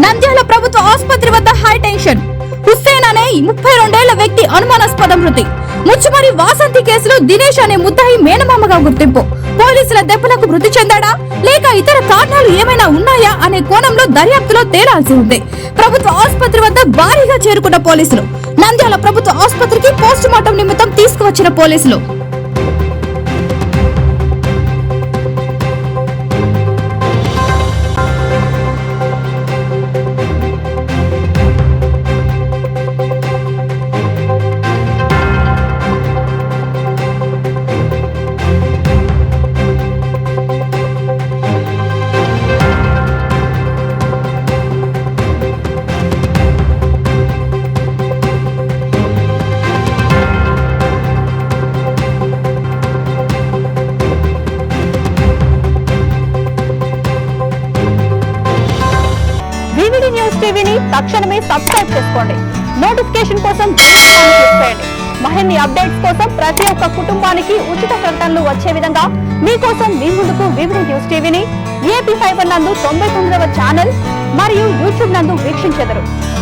నంద్యాల ప్రభుత్వ ఆసుపత్రి వద్ద హై టెన్షన్. హుస్సేన్ అనే 32 ఏళ్ల వ్యక్తి అనుమానాస్పద మృతి. ముచ్చుమరి వాసంతి కేసులో దినేష్ అనే ముద్దాయి మేనమామగా గుర్తింపు. పోలీసుల దెబ్బలకు మృతి చెందాడా లేక ఇతర కారణాలు ఏమైనా ఉన్నాయా అనే కోణంలో దర్యాప్తులో తేలాల్సి ఉంది. ప్రభుత్వ ఆసుపత్రి వద్ద భారీగా చేరుకున్న పోలీసులు. నంద్యాల ప్రభుత్వ ఆసుపత్రికి పోస్ట్ మార్టం నిమిత్తం తీసుకువచ్చిన పోలీసులు. వివిడి న్యూస్ టీవీని తక్షణమే సబ్స్క్రైబ్ చేసుకోండి. నోటిఫికేషన్ కోసం క్లిక్ చేయండి. మరిన్ని అప్డేట్స్ కోసం ప్రతి ఒక్క కుటుంబానికి ఉచిత ప్రకటనలు వచ్చే విధంగా మీకోసం మీ ముందుకు వివిడి న్యూస్ టీవీని ఏపీ ఫైబర్ నందు 99వ ఛానల్ మరియు యూట్యూబ్ నందు వీక్షించెదరు.